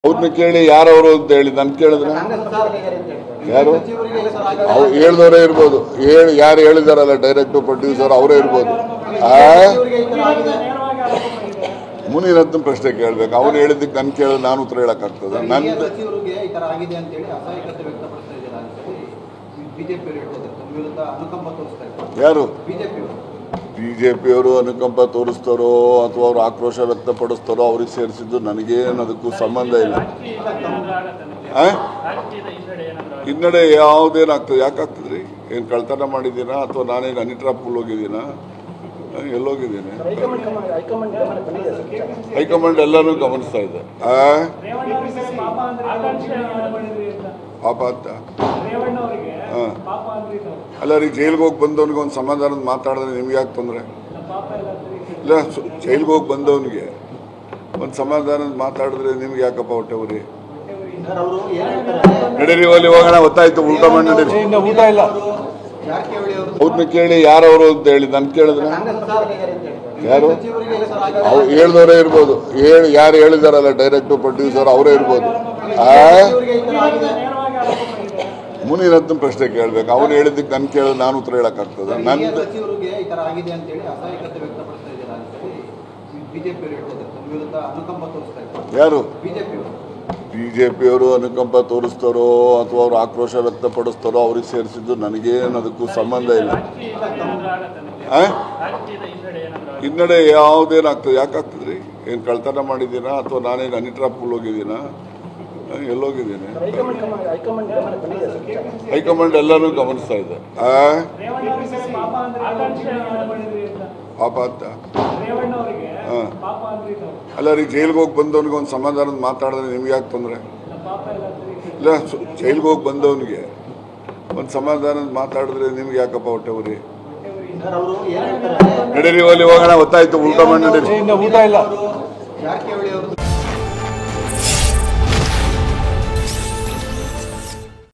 ಅವ್ರನ್ನ ಕೇಳಿ ಯಾರವರು ಅಂತ ಹೇಳಿ ನಾನು ಕೇಳಿದ್ರೆ ಯಾರು ಹೇಳ್ದವರೇ ಇರ್ಬೋದು. ಯಾರು ಹೇಳಿದಾರಲ್ಲ ಡೈರೆಕ್ಟರ್ ಪ್ರೊಡ್ಯೂಸರ್ ಅವರೇ ಇರ್ಬೋದು. ಮುನಿರತ್ನ ಪ್ರಶ್ನೆ ಕೇಳ್ಬೇಕು. ಅವ್ರು ಹೇಳಿದ್ದಕ್ಕೆ ನಾನು ಕೇಳಿದ್ರೆ ನಾನು ಉತ್ತರ ಹೇಳಕ್ಕಾಗ್ತದೆ? ನಂದು ಯಾರು ಬಿಜೆಪಿಯವರು ಅನುಕಂಪ ತೋರಿಸ್ತಾರೋ ಅಥವಾ ಅವ್ರು ಆಕ್ರೋಶ ವ್ಯಕ್ತಪಡಿಸ್ತಾರೋ ಅವ್ರಿಗೆ ಸೇರಿಸಿದ್ದು ನನಗೇನು ಅದಕ್ಕೂ ಸಂಬಂಧ ಇಲ್ಲ. ಹಿನ್ನಡೆ ಯಾವುದೇನಾಗ್ತದೆ? ಯಾಕಾಗ್ತದ್ರಿ? ಏನು ಕಳ್ತನ ಮಾಡಿದ್ದೀನಾ ಅಥವಾ ನಾನೇನು ಅನಿಟ್ರಾಪುಲ್ ಹೋಗಿದ್ದೀನಾ? ಎಲ್ಲೋಗಿದ್ದೀನಿ? ಹೈಕಮಾಂಡ್ ಎಲ್ಲರೂ ಗಮನಿಸ್ತಾ ಇದೆ. ಪಾಪ ಅಂತ ಅಲ್ಲ ರೀ, ಜೈಲ್ಗೆ ಹೋಗಿ ಬಂದವನಿಗೆ ಒಂದು ಸಮಾಧಾನದ ಮಾತಾಡಿದ್ರೆ ನಿಮ್ಗೆ ಯಾಕೆ ತೊಂದರೆ ಇಲ್ಲ? ಜೈಲ್ಗೆ ಹೋಗಿ ಬಂದವನಿಗೆ ಒಂದು ಸಮಾಧಾನದ ಮಾತಾಡಿದ್ರೆ ನಿಮ್ಗೆ ಯಾಕಪ್ಪ ಹೊಟ್ಟೆ ಉರಿ? ನಡೀರಿ ಅಲ್ಲಿ ಹೋಗೋಣ, ಗೊತ್ತಾಯ್ತು. ಊಟ ಮಾಡಿ ನಡೀರಿ. ಊಟ ಇಲ್ಲ. ಅವ್ರನ್ನ ಕೇಳಿ ಯಾರವರು ಅಂತ ಹೇಳಿ ನಾನು ಕೇಳಿದ್ರೆ ಯಾರು ಹೇಳ್ದವರೇ ಇರ್ಬೋದು. ಯಾರು ಹೇಳಿದಾರಲ್ಲ ಡೈರೆಕ್ಟರ್ ಪ್ರೊಡ್ಯೂಸರ್ ಅವರೇ ಇರ್ಬೋದು. ಮುನಿರತ್ನ ಪ್ರಶ್ನೆ ಕೇಳ್ಬೇಕು. ಅವ್ರು ಹೇಳಿದ್ದಕ್ಕೆ ನಾನು ಕೇಳಿದ್ರೆ ನಾನು ಉತ್ತರ ಹೇಳಕ್ಕಾಗ್ತದೆ? ನಂದು ಯಾರು ಬಿಜೆಪಿಯವರು ಅನುಕಂಪ ತೋರಿಸ್ತಾರೋ ಅಥವಾ ಅವ್ರು ಆಕ್ರೋಶ ವ್ಯಕ್ತಪಡಿಸ್ತಾರೋ ಅವ್ರಿಗೆ ಸೇರಿಸಿದ್ದು ನನಗೇನು ಅದಕ್ಕೂ ಸಂಬಂಧ ಇಲ್ಲ. ಹಿನ್ನಡೆ ಯಾವುದೇನಾಗ್ತದೆ? ಯಾಕಾಗ್ತದ್ರಿ? ಏನು ಕಳ್ತನ ಮಾಡಿದ್ದೀನಾ ಅಥವಾ ನಾನೇನು ಅನಿಟ್ರಾಪುಲ್ ಹೋಗಿದ್ದೀನಾ? ಎಲ್ಲೋಗಿದ್ದೀನಿ? ಹೈಕಮಾಂಡ್ ಎಲ್ಲರೂ ಗಮನಿಸ್ತಾ ಇದೆ. ಪಾಪ ಅಂತ ಅಲ್ಲ ರೀ, ಜೈಲ್ಗೆ ಹೋಗಿ ಬಂದವನಿಗೆ ಒಂದು ಸಮಾಧಾನದ ಮಾತಾಡಿದ್ರೆ ನಿಮ್ಗೆ ಯಾಕೆ ತೊಂದರೆ ಇಲ್ಲ? ಜೈಲ್ಗೆ ಹೋಗಿ ಬಂದವನಿಗೆ ಒಂದು ಸಮಾಧಾನದ ಮಾತಾಡಿದ್ರೆ ನಿಮ್ಗೆ ಯಾಕಪ್ಪ ಹೊಟ್ಟೆ ಉರಿ? ನಡೀರಿ ಅಲ್ಲಿ ಹೋಗೋಣ, ಗೊತ್ತಾಯ್ತು. ಊಟ ಮಾಡಿ ನಡೀರಿ. ಊಟ ಇಲ್ಲ.